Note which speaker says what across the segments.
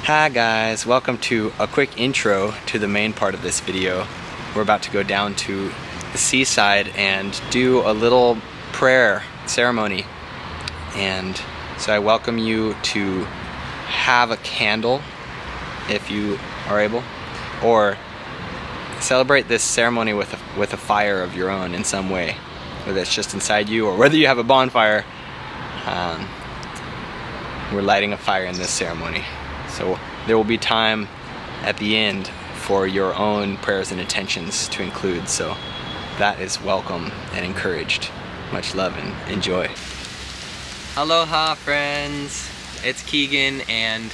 Speaker 1: Hi guys, welcome to a quick intro to the main part of this video. We're about to go down to the seaside and do a little prayer ceremony. And so I welcome you to have a candle if you are able, or celebrate this ceremony with a fire of your own in some way, whether it's just inside you or whether you have a bonfire. We're lighting a fire in this ceremony. So there will be time at the end for your own prayers and intentions to include. So that is welcome and encouraged. Much love and enjoy. Aloha friends, it's Keegan and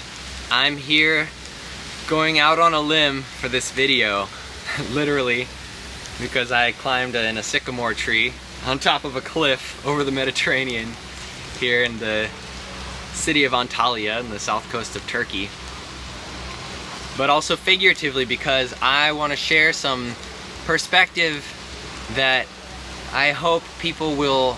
Speaker 1: I'm here going out on a limb for this video, literally, because I climbed in a sycamore tree on top of a cliff over the Mediterranean here in the city of Antalya in the south coast of Turkey. But also figuratively, because I want to share some perspective that I hope people will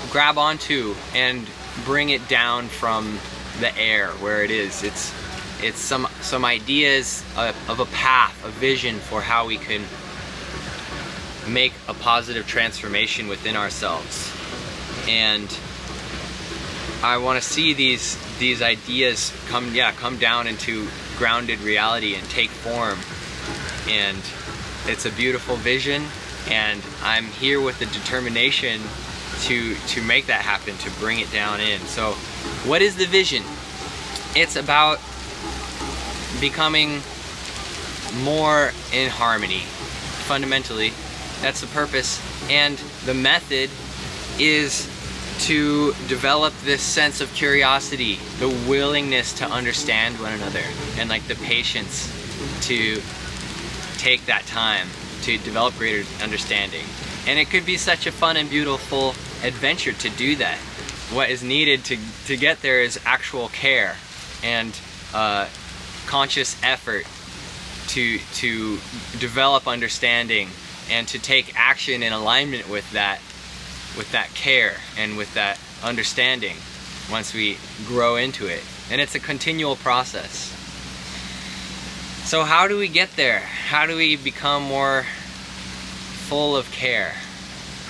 Speaker 1: grab onto and bring it down from the air where it is. It's some ideas of a path, a vision for how we can make a positive transformation within ourselves. And I want to see these ideas come down into grounded reality and take form. And it's a beautiful vision, and I'm here with the determination to make that happen, to bring it down in. So what is the vision? It's about becoming more in harmony. Fundamentally, that's the purpose. And the method is to develop this sense of curiosity, the willingness to understand one another, and like the patience to take that time to develop greater understanding. And it could be such a fun and beautiful adventure to do that. What is needed to get there is actual care and conscious effort to develop understanding and to take action in alignment with that care and with that understanding once we grow into it. And it's a continual process. So how do we get there? How do we become more full of care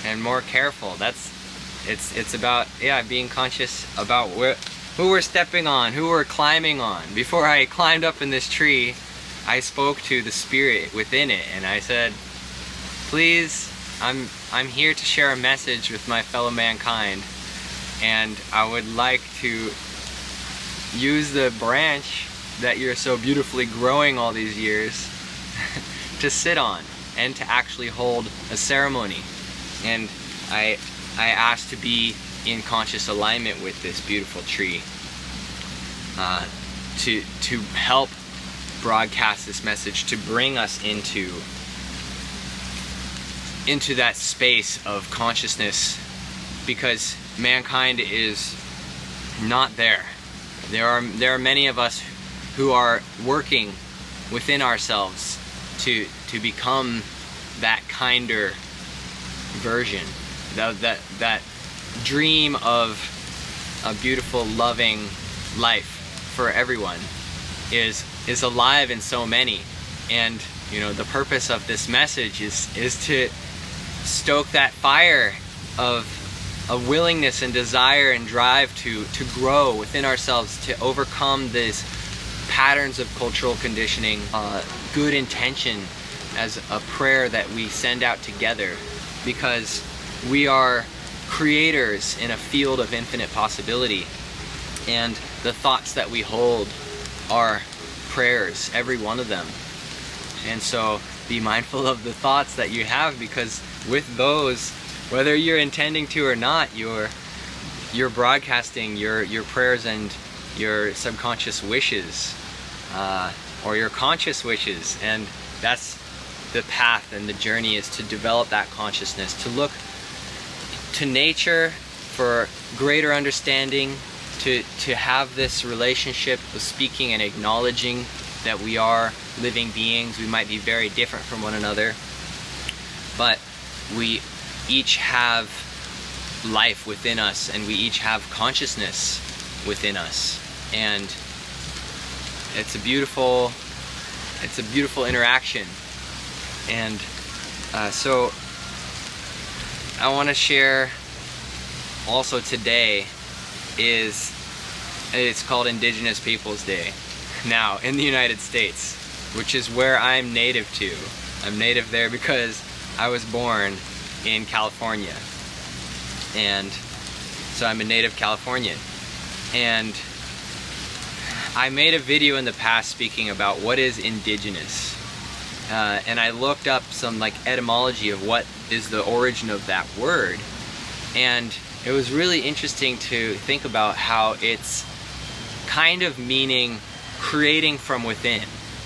Speaker 1: and more careful? It's about being conscious about who we're stepping on, who we're climbing on. Before I climbed up in this tree, I spoke to the spirit within it and I said, please, I'm here to share a message with my fellow mankind, and I would like to use the branch that you're so beautifully growing all these years to sit on and to actually hold a ceremony. And I asked to be in conscious alignment with this beautiful tree to help broadcast this message, to bring us into that space of consciousness, because mankind is not there. There are many of us who are working within ourselves to become that kinder version. That dream of a beautiful, loving life for everyone is alive in so many. And you know, the purpose of this message is to stoke that fire of a willingness and desire and drive to grow within ourselves, to overcome these patterns of cultural conditioning. Good intention as a prayer that we send out together, because we are creators in a field of infinite possibility, and the thoughts that we hold are prayers, every one of them. And so be mindful of the thoughts that you have, because with those, whether you're intending to or not, you're broadcasting your prayers and your subconscious wishes, or your conscious wishes. And that's the path and the journey, is to develop that consciousness, to look to nature for greater understanding, to have this relationship of speaking and acknowledging that we are living beings. We might be very different from one another, but we each have life within us, and we each have consciousness within us. And it's a beautiful interaction. And so I want to share also today it's called Indigenous Peoples Day now in the United States, which is where I'm native to. I'm native there because I was born in California, and so I'm a native Californian. And I made a video in the past speaking about what is indigenous, and I looked up some etymology of what is the origin of that word, and it was really interesting to think about how it's kind of meaning creating from within,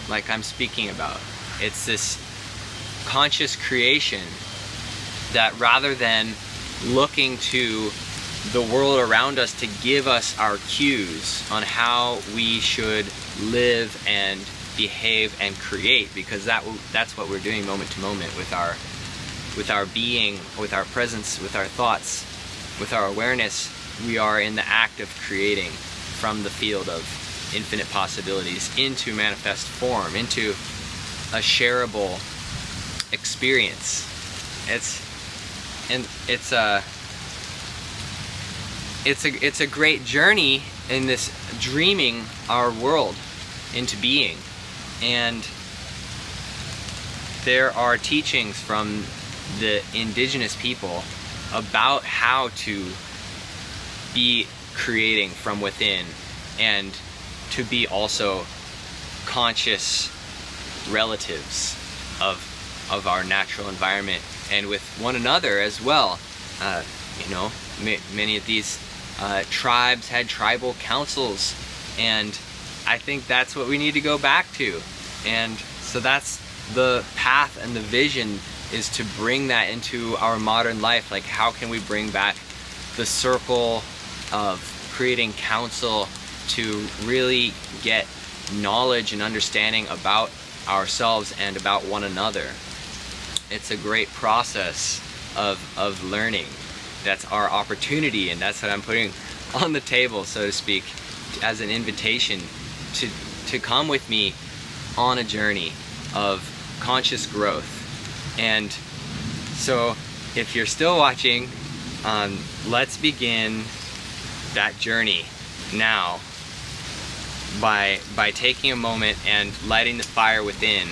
Speaker 1: like I'm speaking about. It's this conscious creation that, rather than looking to the world around us to give us our cues on how we should live and behave and create, because that's what we're doing moment to moment with our being, with our presence, with our thoughts, with our awareness. We are in the act of creating from the field of infinite possibilities into manifest form, into a shareable experience. It's a great journey in this dreaming our world into being. And there are teachings from the indigenous people about how to be creating from within and to be also conscious relatives of our natural environment and with one another as well. Many of these tribes had tribal councils, and I think that's what we need to go back to. And so that's the path and the vision, is to bring that into our modern life. Like, how can we bring back the circle of creating council to really get knowledge and understanding about ourselves and about one another? It's a great process of learning. That's our opportunity, and that's what I'm putting on the table, so to speak, as an invitation to come with me on a journey of conscious growth. And so if you're still watching, let's begin that journey now by taking a moment and lighting the fire within,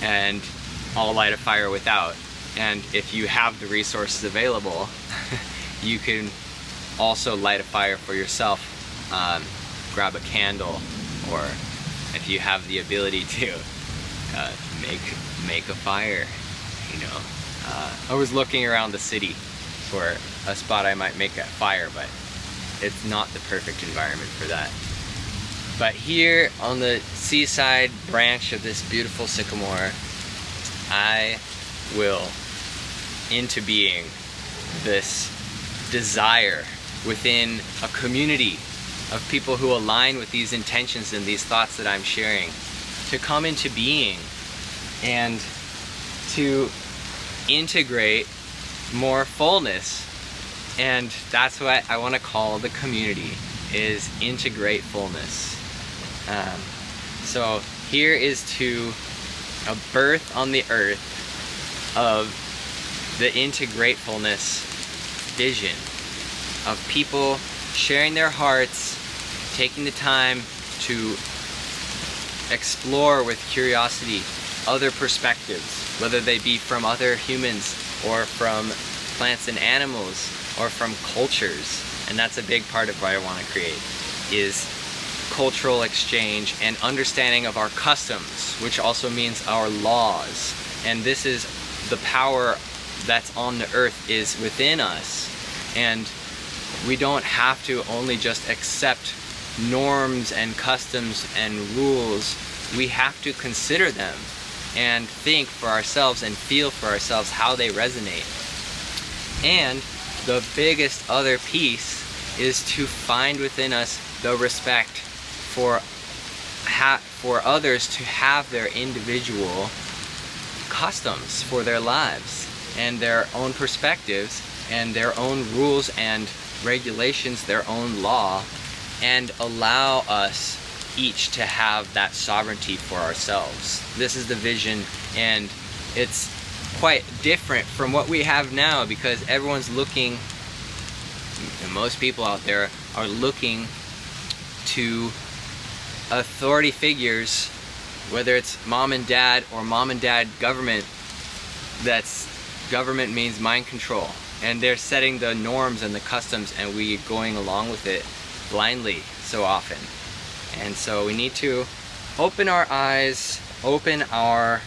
Speaker 1: and I'll light a fire without. And if you have the resources available, you can also light a fire for yourself. Grab a candle, or if you have the ability to make a fire. I was looking around the city for a spot I might make a fire, but it's not the perfect environment for that. But here on the seaside branch of this beautiful sycamore, I will into being this desire within a community of people who align with these intentions and these thoughts that I'm sharing, to come into being and to integrate more fullness. And that's what I want to call the community, is integrate fullness. So here is to a birth on the earth of the integratefulness vision of people sharing their hearts, taking the time to explore with curiosity other perspectives, whether they be from other humans or from plants and animals or from cultures. And that's a big part of what I want to create, is cultural exchange and understanding of our customs, which also means our laws. And this is the power that's on the earth, is within us. And we don't have to only just accept norms and customs and rules. We have to consider them and think for ourselves and feel for ourselves how they resonate. And the biggest other piece is to find within us the respect for others to have their individual customs for their lives and their own perspectives and their own rules and regulations, their own law, and allow us each to have that sovereignty for ourselves. This is the vision, and it's quite different from what we have now, because everyone's looking, and most people out there are looking to authority figures, whether it's mom and dad or mom and dad government. That's government means mind control, and they're setting the norms and the customs, and we going along with it blindly so often. And so we need to open our eyes, open our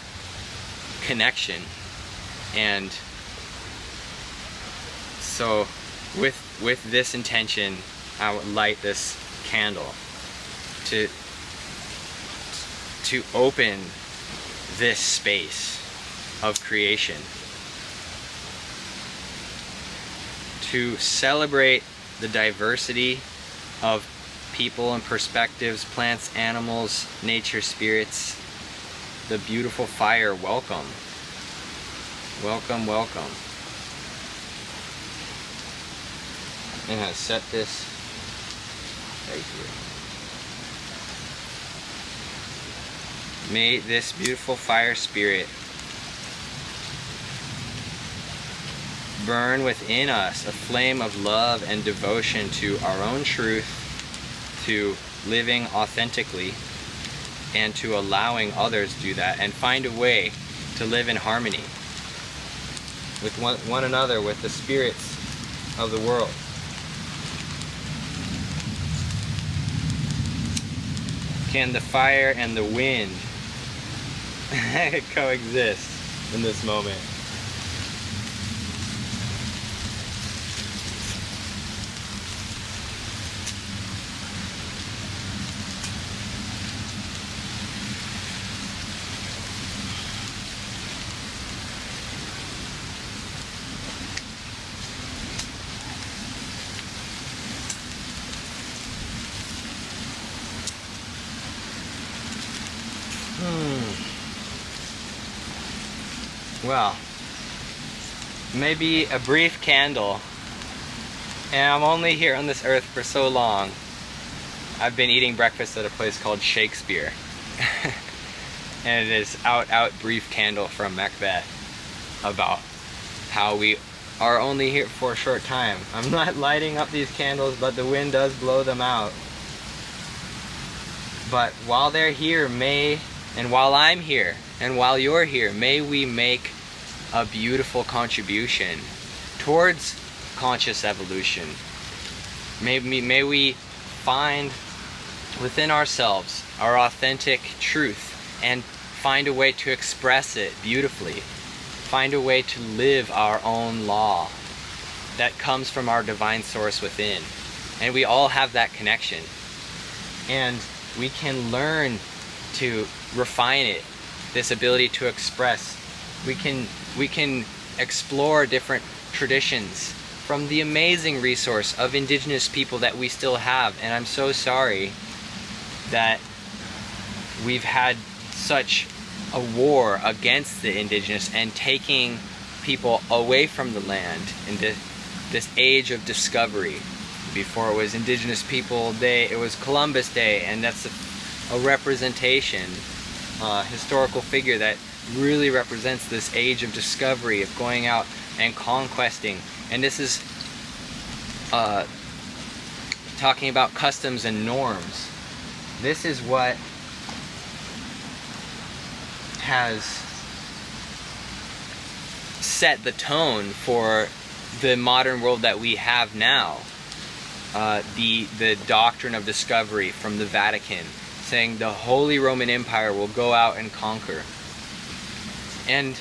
Speaker 1: connection. And so with this intention, I would light this candle to open this space of creation, to celebrate the diversity of people and perspectives, plants, animals, nature, spirits. The beautiful fire, welcome. Welcome, welcome. And I set this right here. May this beautiful fire spirit burn within us a flame of love and devotion to our own truth, to living authentically, and to allowing others to do that, and find a way to live in harmony with one another, with the spirits of the world. Can the fire and the wind coexist in this moment? Well, maybe a brief candle, and I'm only here on this earth for so long. I've been eating breakfast at a place called Shakespeare, and it is out brief candle from Macbeth, about how we are only here for a short time. I'm not lighting up these candles, but the wind does blow them out. But while they're here, and while I'm here, and while you're here, may we make a beautiful contribution towards conscious evolution. May we find within ourselves our authentic truth, and find a way to express it beautifully. Find a way to live our own law that comes from our divine source within. And we all have that connection. And we can learn to refine it, this ability to express. We can explore different traditions from the amazing resource of indigenous people that we still have. And I'm so sorry that we've had such a war against the indigenous and taking people away from the land in this age of discovery. Before it was Indigenous People Day, it was Columbus Day, and that's a representation, historical figure that really represents this age of discovery, of going out and conquesting. And this is talking about customs and norms. This is what has set the tone for the modern world that we have now. The doctrine of discovery from the Vatican, saying the Holy Roman Empire will go out and conquer. And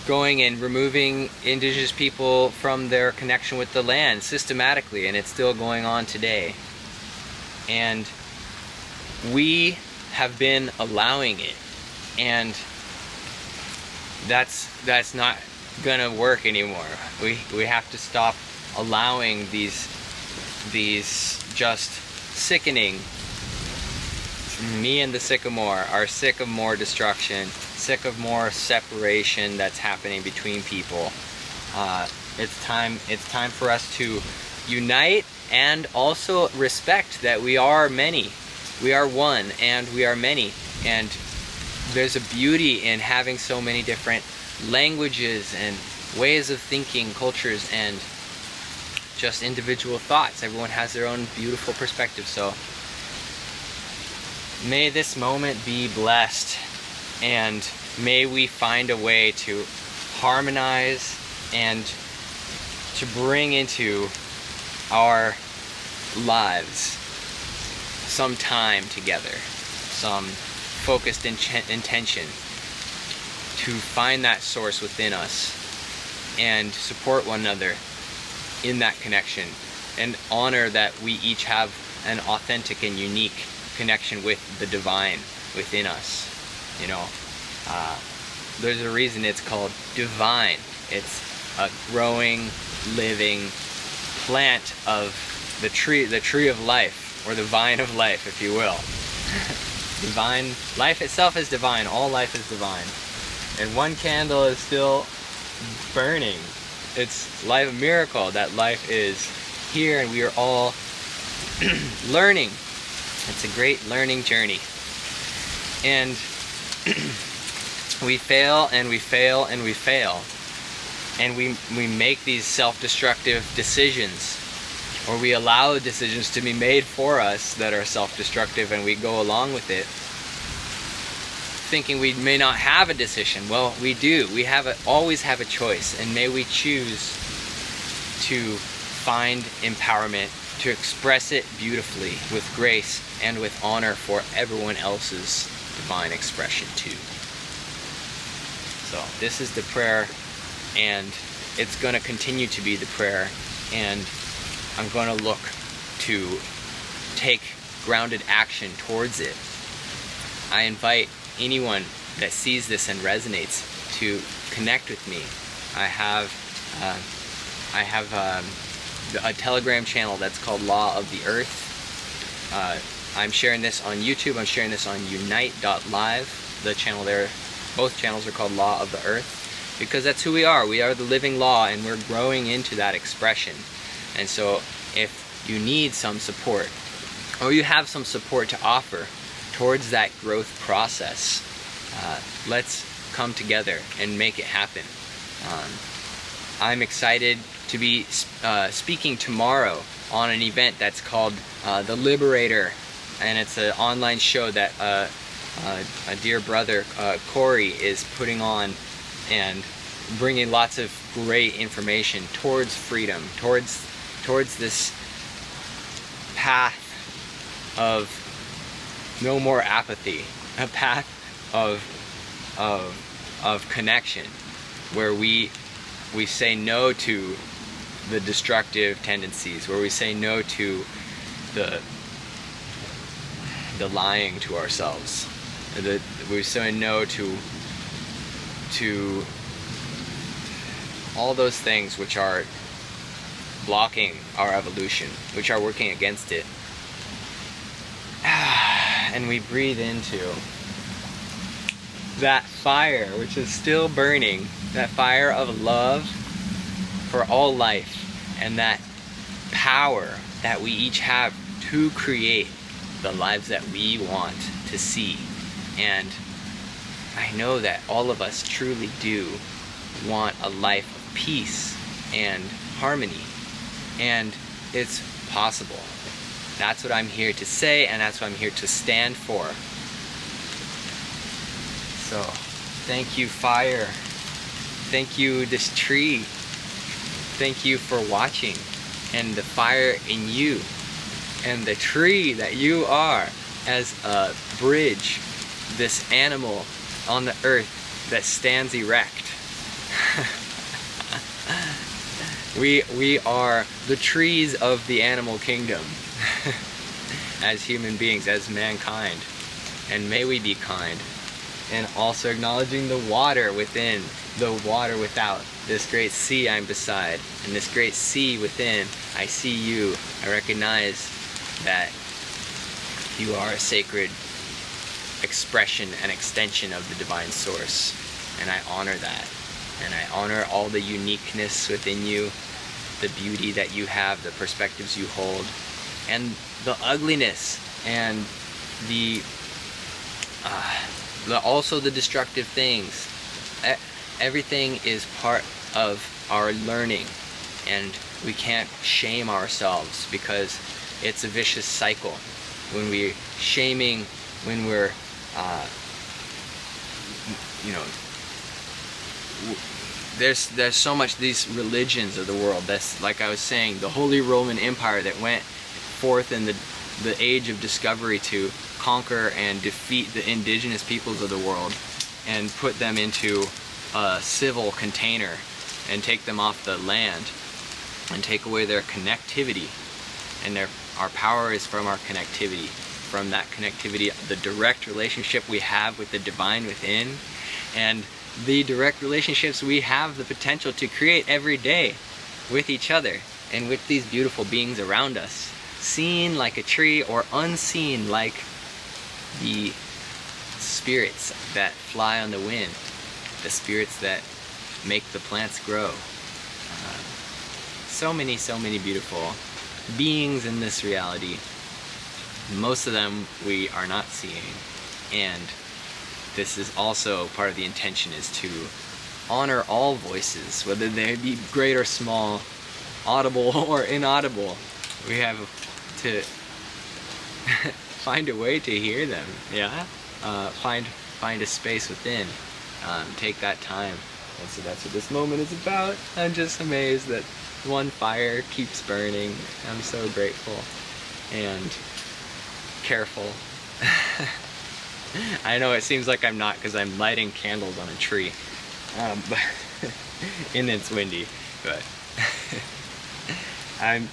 Speaker 1: going and removing indigenous people from their connection with the land systematically, and it's still going on today. And we have been allowing it, and that's not gonna work anymore. We have to stop allowing these just sickening. Me and the sycamore are sick of more destruction, sick of more separation that's happening between people. It's time for us to unite, and also respect that we are many. we are one and we are many, and there's a beauty in having so many different languages and ways of thinking, cultures, and just individual thoughts. Everyone has their own beautiful perspective. So may this moment be blessed, and may we find a way to harmonize and to bring into our lives some time together, some focused intention to find that source within us and support one another in that connection, and honor that we each have an authentic and unique connection with the divine within us. You know, there's a reason it's called divine. It's a growing, living plant of the tree of life, or the vine of life, if you will. Divine life itself is divine. All life is divine, and one candle is still burning. It's life, a miracle that life is here, and we are all learning. It's a great learning journey, and we fail and we fail and we fail, and we make these self-destructive decisions, or we allow decisions to be made for us that are self-destructive, and we go along with it thinking we may not have a decision. Well, we do. We always have a choice, and may we choose to find empowerment, to express it beautifully with grace and with honor for everyone else's divine expression too. So this is the prayer, and it's going to continue to be the prayer, and I'm going to look to take grounded action towards it. I invite anyone that sees this and resonates to connect with me. I have a Telegram channel that's called Law of the Earth. I'm sharing this on YouTube. I'm sharing this on Unite.live. The channel there, both channels are called Law of the Earth, because that's who we are. We are the living law, and we're growing into that expression. And so if you need some support, or you have some support to offer towards that growth process, let's come together and make it happen. I'm excited to be speaking tomorrow on an event that's called The Liberator, and it's an online show that a dear brother, Corey, is putting on, and bringing lots of great information towards freedom, towards this path of no more apathy, a path of connection, where we say no to the destructive tendencies, where we say no to the lying to ourselves, we say no to all those things which are blocking our evolution, which are working against it. And we breathe into that fire which is still burning, that fire of love for all life, and that power that we each have to create the lives that we want to see. And I know that all of us truly do want a life of peace and harmony, and it's possible. That's what I'm here to say, and that's what I'm here to stand for. So, thank you, fire. Thank you, this tree. Thank you for watching, and the fire in you, and the tree that you are as a bridge, this animal on the earth that stands erect. We are the trees of the animal kingdom as human beings, as mankind, and may we be kind, and also acknowledging the water within, the water without, this great sea I'm beside, and this great sea within. I see you. I recognize that you are a sacred expression and extension of the divine source, and I honor that, and I honor all the uniqueness within you, the beauty that you have, the perspectives you hold, and the ugliness and the also the destructive things. Everything is part of our learning, and we can't shame ourselves because it's a vicious cycle. When we're shaming, when we're there's so much, these religions of the world, that's like I was saying, the Holy Roman Empire that went forth in the age of discovery to conquer and defeat the indigenous peoples of the world and put them into a civil container and take them off the land and take away their connectivity. And our power is from our connectivity, from that connectivity, the direct relationship we have with the divine within, and the direct relationships we have the potential to create every day with each other and with these beautiful beings around us, seen like a tree or unseen like the spirits that fly on the wind, the spirits that make the plants grow. So many beautiful beings in this reality. Most of them we are not seeing, and this is also part of the intention, is to honor all voices, whether they be great or small, audible or inaudible. We have to find a way to hear them, yeah? Find a space within. Take that time. And so that's what this moment is about. I'm just amazed that one fire keeps burning. I'm so grateful and careful. I know it seems like I'm not, because I'm lighting candles on a tree, but and it's windy, but I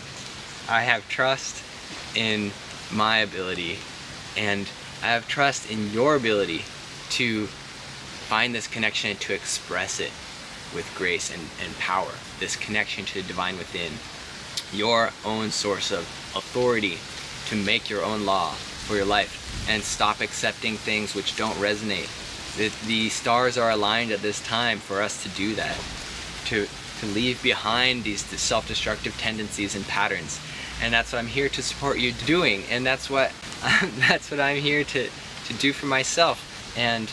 Speaker 1: have trust in my ability, and I have trust in your ability to find this connection and to express it with grace and power, this connection to the divine within, your own source of authority to make your own law for your life, and stop accepting things which don't resonate. The stars are aligned at this time for us to do that, to leave behind these self-destructive tendencies and patterns. And that's what I'm here to support you doing, and that's what I'm here to do for myself. And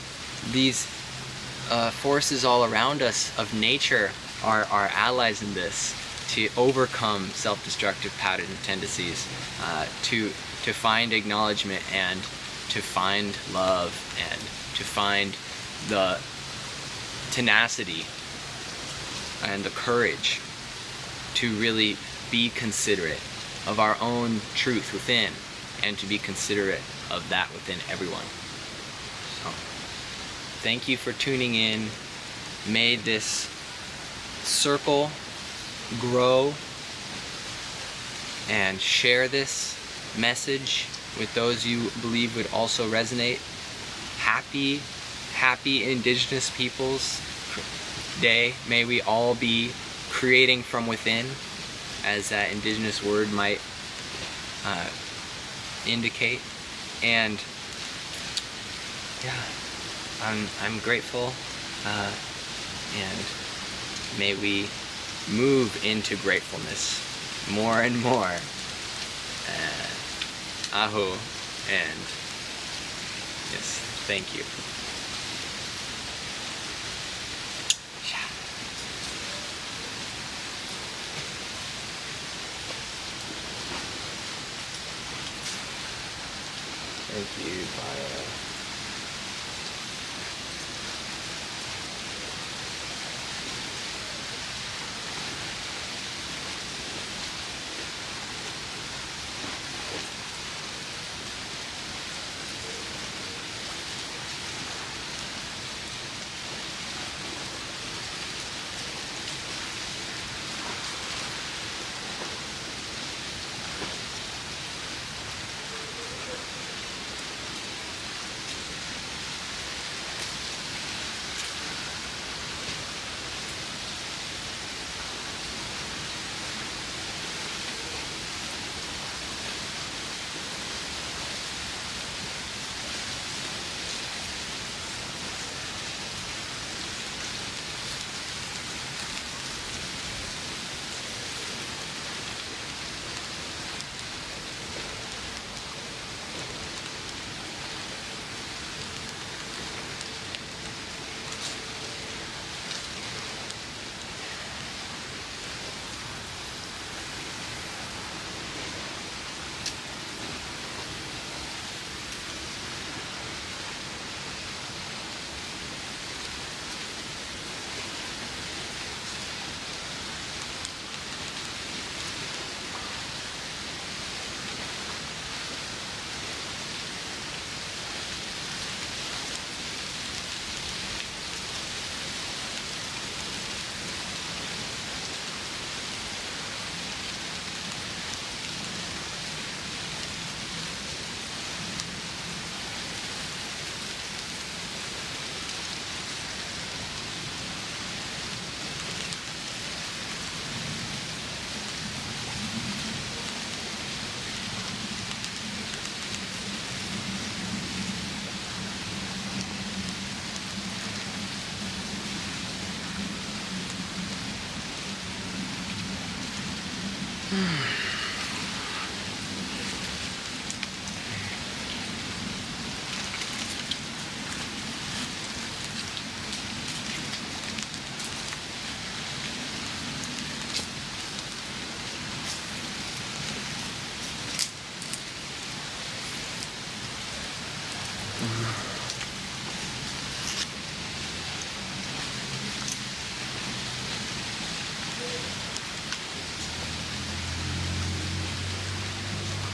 Speaker 1: these forces all around us of nature are allies in this, to overcome self-destructive patterns and tendencies, to find acknowledgement and to find love and to find the tenacity and the courage to really be considerate of our own truth within, and to be considerate of that within everyone. So, thank you for tuning in. May this circle grow, and share this message with those you believe would also resonate. Happy Indigenous Peoples Day. May we all be creating from within, as that Indigenous word might indicate. And yeah, I'm grateful, and may we move into gratefulness more and more. Aho, and yes, thank you. Thank you, Maya.